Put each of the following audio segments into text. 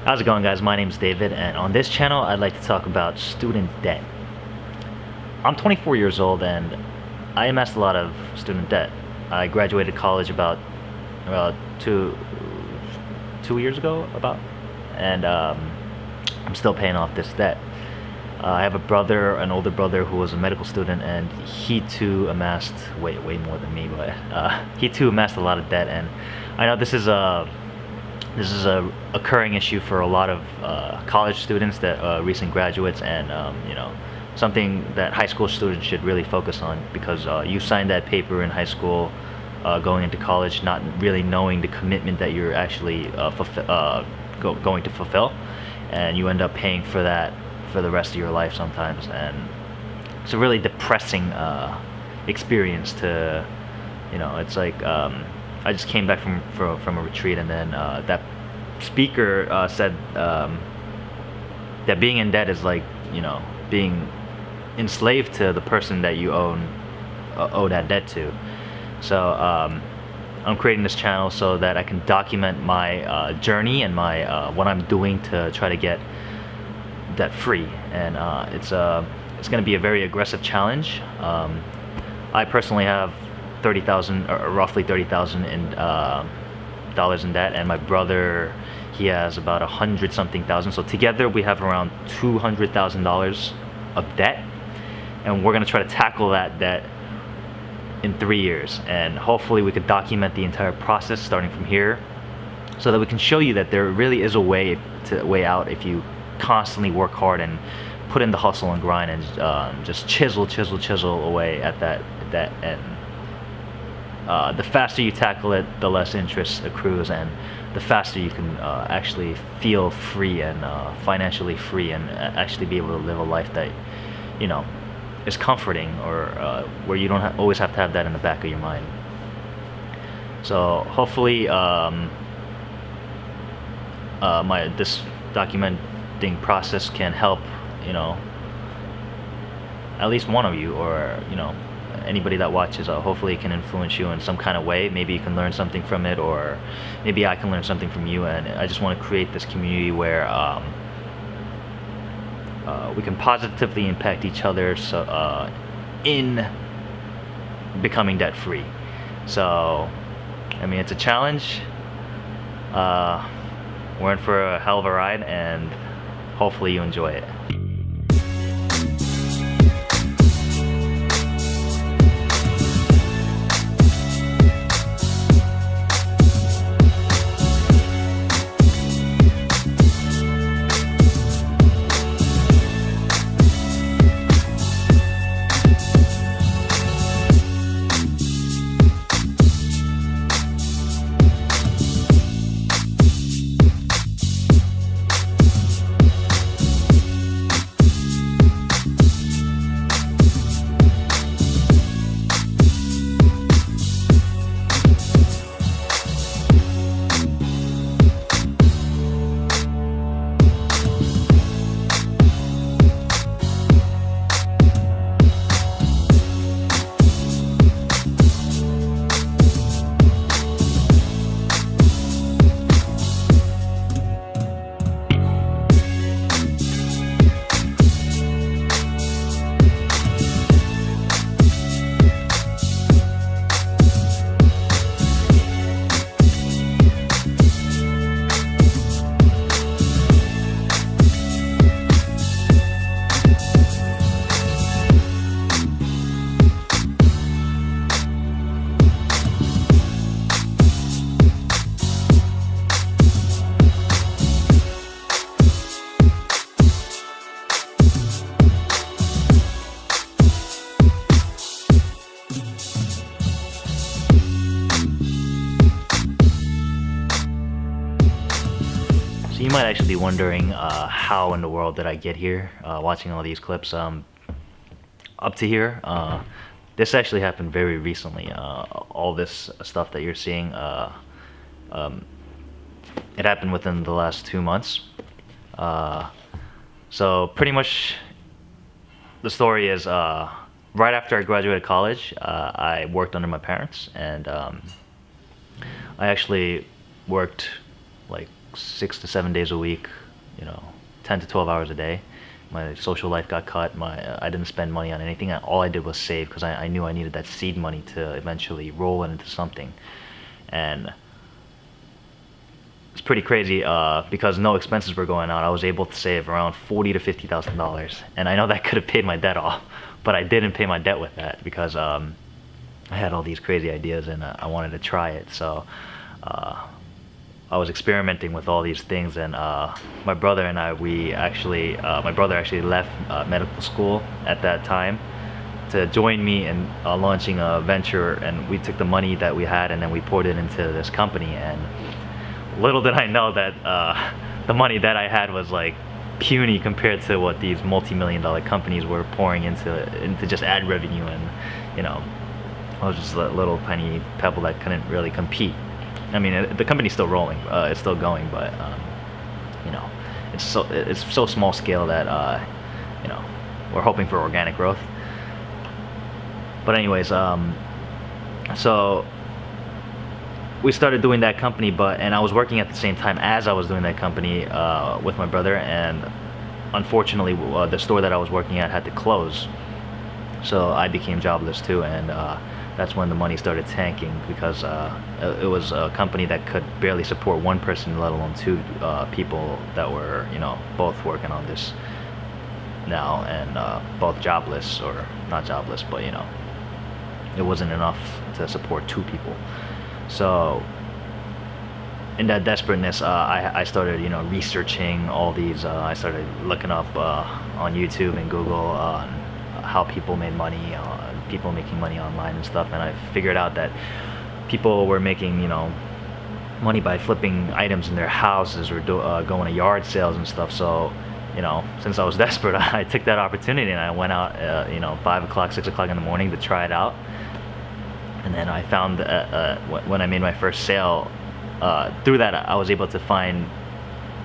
How's it going, guys? My name is David, and on this channel I'd like to talk about student debt. I'm 24 years old and I amassed a lot of student debt. I graduated college about two years ago, and I'm still paying off this debt. I have an older brother who was a medical student, and he too amassed way more than me, but he too amassed a lot of debt. And I know this is a occurring issue for a lot of college students, that recent graduates, and something that high school students should really focus on, because you signed that paper in high school, going into college, not really knowing the commitment that you're actually going to fulfill, and you end up paying for that for the rest of your life sometimes. And it's a really depressing experience to, it's like, I just came back from a retreat, and then that speaker said that being in debt is like, being enslaved to the person that you owe that debt to. So I'm creating this channel so that I can document my journey and my what I'm doing to try to get debt free. And it's going to be a very aggressive challenge. I personally have roughly $30,000 in dollars in debt, and my brother, he has about 100-something thousand. So together we have around $200,000 of debt, and we're gonna try to tackle that debt in 3 years. And hopefully we could document the entire process starting from here, so that we can show you that there really is a way out if you constantly work hard and put in the hustle and grind, and just chisel away at that debt. And the faster you tackle it, the less interest accrues, and the faster you can actually feel free and financially free, and actually be able to live a life that is comforting, or where you don't always have to have that in the back of your mind. So hopefully this documenting process can help at least one of you, or anybody that watches. Hopefully it can influence you in some kind of way. Maybe you can learn something from it, or maybe I can learn something from you. And I just want to create this community where we can positively impact each other, so in becoming debt free. So I mean, it's a challenge. We're in for a hell of a ride, and hopefully you enjoy it. So you might actually be wondering how in the world did I get here, watching all these clips up to here. This actually happened very recently. All this stuff that you're seeing, it happened within the last 2 months. So pretty much the story is, right after I graduated college, I worked under my parents, and I actually worked like 6 to 7 days a week, you know, 10 to 12 hours a day. My social life got cut. I didn't spend money on anything. All I did was save because I knew I needed that seed money to eventually roll it into something. And it's pretty crazy because no expenses were going on. I was able to save around $40,000 to $50,000, and I know that could have paid my debt off, but I didn't pay my debt with that because I had all these crazy ideas and I wanted to try it. So I was experimenting with all these things, and my brother and I, my brother actually left medical school at that time to join me in launching a venture, and we took the money that we had and then we poured it into this company. And little did I know that the money that I had was like puny compared to what these multi-million-dollar companies were pouring into just ad revenue. And you know, I was just a little tiny pebble that couldn't really compete. I mean, the company's still rolling, it's still going, but you know, it's so small scale that you know, we're hoping for organic growth. But anyways, so we started doing that company, and I was working at the same time as I was doing that company with my brother, and unfortunately the store that I was working at had to close, so I became jobless too. And that's when the money started tanking because it was a company that could barely support one person, let alone two people that were, you know, both working on this now, and both jobless, or not jobless, but you know, it wasn't enough to support two people. So in that desperateness, I started, you know, researching all these. I started looking up on YouTube and Google on how people made money, people making money online and stuff, and I figured out that people were making, you know, money by flipping items in their houses or going to yard sales and stuff. So, you know, since I was desperate, I took that opportunity and I went out, you know, 5 o'clock, 6 o'clock in the morning to try it out. And then I found when I made my first sale, through that I was able to find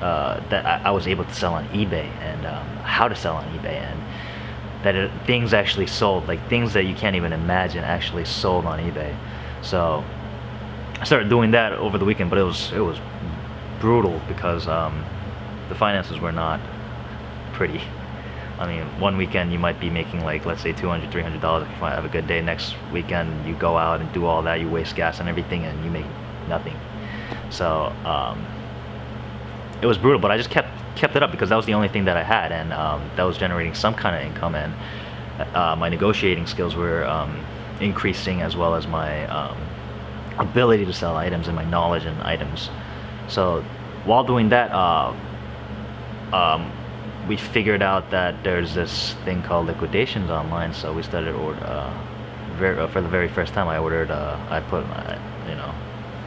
that I was able to sell on eBay, and how to sell on eBay, and that things actually sold, like things that you can't even imagine actually sold on eBay. So I started doing that over the weekend, but it was brutal because the finances were not pretty. I mean, one weekend you might be making, like, let's say $200, $300 if you have a good day. Next weekend you go out and do all that, you waste gas and everything, and you make nothing. So it was brutal, but I just kept it up because that was the only thing that I had, and that was generating some kind of income, and my negotiating skills were increasing, as well as my ability to sell items and my knowledge in items. So while doing that, we figured out that there's this thing called liquidations online. So we started for the very first time. I ordered. You know,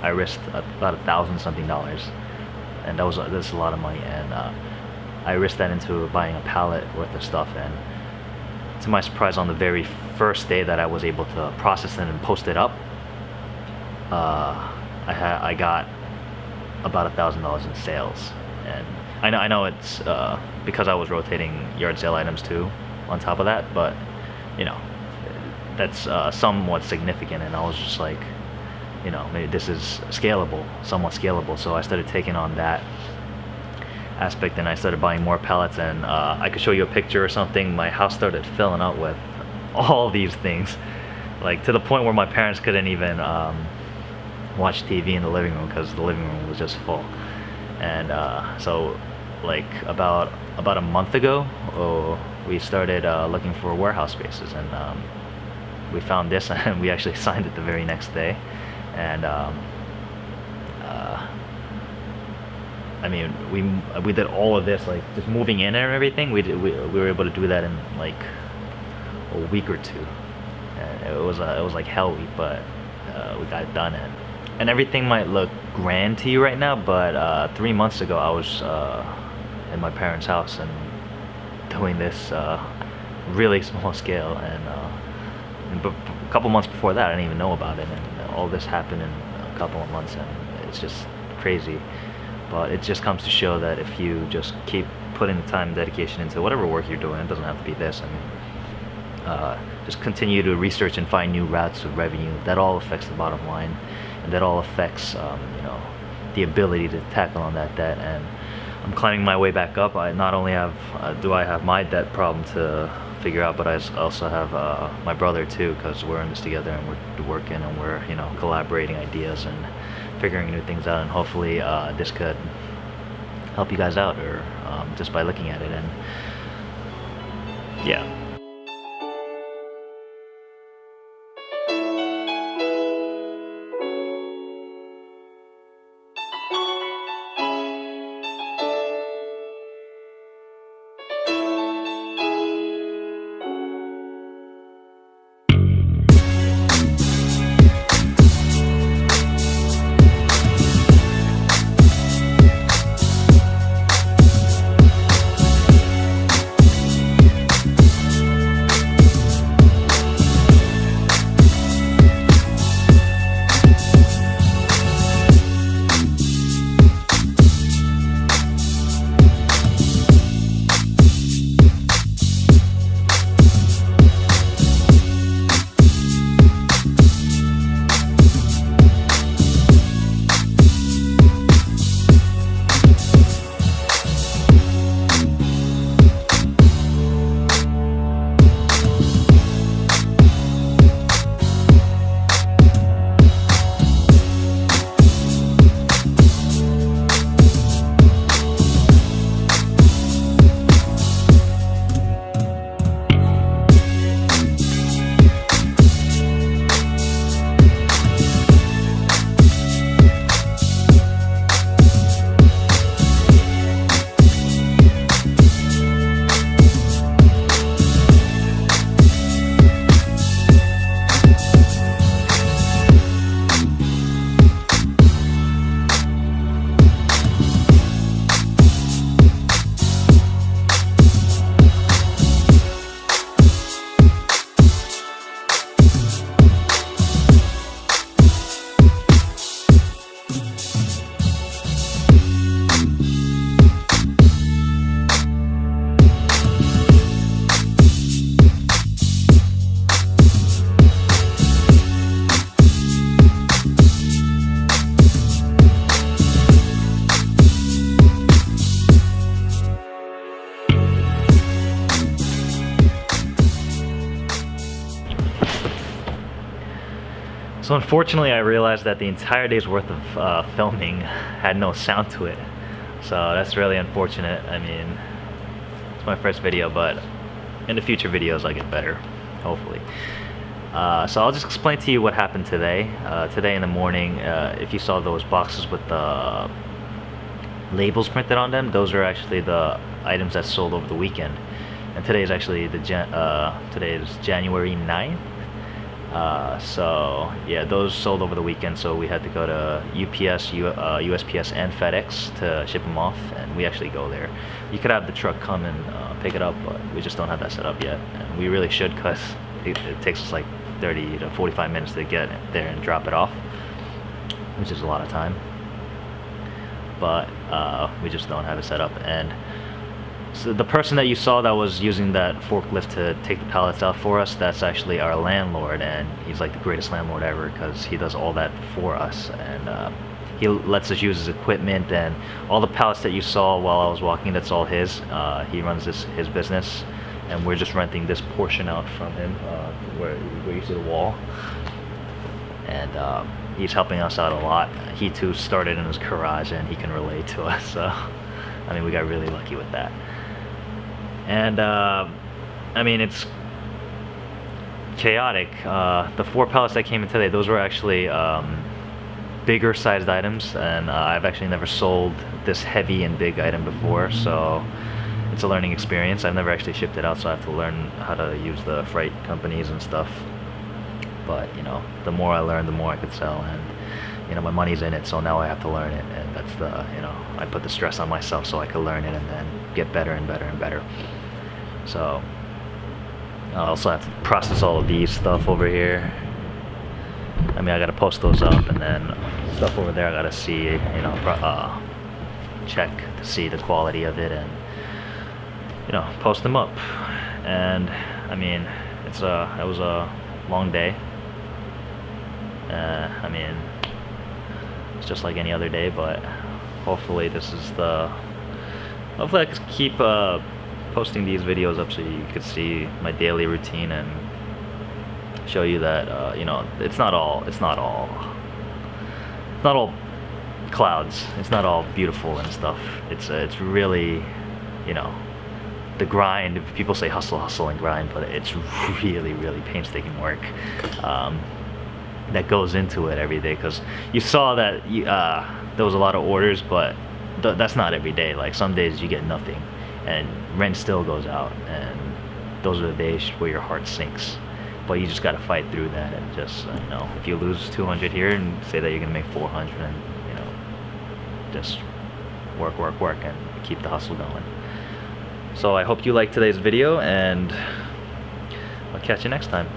I risked about $1,000 something, and that's a lot of money. And I risked that into buying a pallet worth of stuff. And to my surprise, on the very first day that I was able to process it and post it up, I got about $1,000 in sales. And I know it's because I was rotating yard sale items too on top of that, but you know, that's somewhat significant. And I was just like, you know, maybe this is somewhat scalable. So I started taking on that aspect, and I started buying more pallets. And I could show you a picture or something. My house started filling up with all these things, like to the point where my parents couldn't even watch TV in the living room because the living room was just full. And so, like about a month ago, we started looking for warehouse spaces, and we found this, and we actually signed it the very next day. And I mean, we did all of this, like just moving in and everything. We were able to do that in like a week or two, and it was like hell week, but we got it done. And everything might look grand to you right now, but 3 months ago I was in my parents' house and doing this really small scale, and a couple months before that I didn't even know about it, and all this happened in a couple of months, and it's just crazy. But it just comes to show that if you just keep putting the time and dedication into whatever work you're doing, it doesn't have to be this. I mean, just continue to research and find new routes of revenue. That all affects the bottom line, and that all affects you know, the ability to tackle on that debt, and I'm climbing my way back up. I not only have do I have my debt problem to figure out, but I also have my brother too, because we're in this together and we're working and we're, you know, collaborating ideas and figuring new things out, and hopefully this could help you guys out, or just by looking at it. And yeah. So unfortunately, I realized that the entire day's worth of filming had no sound to it. So that's really unfortunate. I mean, it's my first video, but in the future videos I'll get better, hopefully. So I'll just explain to you what happened today. Today in the morning, if you saw those boxes with the labels printed on them, those are actually the items that sold over the weekend. And today is actually today is January 9th. So yeah, those sold over the weekend, so we had to go to UPS, USPS and FedEx to ship them off, and we actually go there. You could have the truck come and pick it up, but we just don't have that set up yet, and we really should, because it takes us like 30 to 45 minutes to get there and drop it off, which is a lot of time, but we just don't have it set up. And so the person that you saw that was using that forklift to take the pallets out for us, that's actually our landlord, and he's like the greatest landlord ever, because he does all that for us, and he lets us use his equipment, and all the pallets that you saw while I was walking, that's all his. He runs his business, and we're just renting this portion out from him, where you see the wall, and he's helping us out a lot. He too started in his garage, and he can relate to us, so I mean, we got really lucky with that. And I mean, it's chaotic. The 4 pallets that came in today, those were actually bigger sized items, and I've actually never sold this heavy and big item before, so it's a learning experience. I've never actually shipped it out, so I have to learn how to use the freight companies and stuff. But you know, the more I learn, the more I could sell, and you know, my money's in it, so now I have to learn it, and that's the, you know, I put the stress on myself so I could learn it and then get better and better and better. So I also have to process all of these stuff over here. I mean, I gotta post those up, and then stuff over there I gotta see, you know, check to see the quality of it, and you know, post them up. And I mean, it was a long day. I mean, It's just like any other day, but hopefully hopefully I can keep posting these videos up so you could see my daily routine and show you that you know, it's not all clouds. It's not all beautiful and stuff. It's really, you know, the grind. People say hustle, hustle, and grind, but it's really, really painstaking work that goes into it every day. Because you saw that there was a lot of orders, but that's not every day. Like some days you get nothing, and rent still goes out, and those are the days where your heart sinks. But you just got to fight through that, and just you know, if you lose 200 here and say that you're gonna make 400, and you know, just work, and keep the hustle going. So I hope you liked today's video, and I'll catch you next time.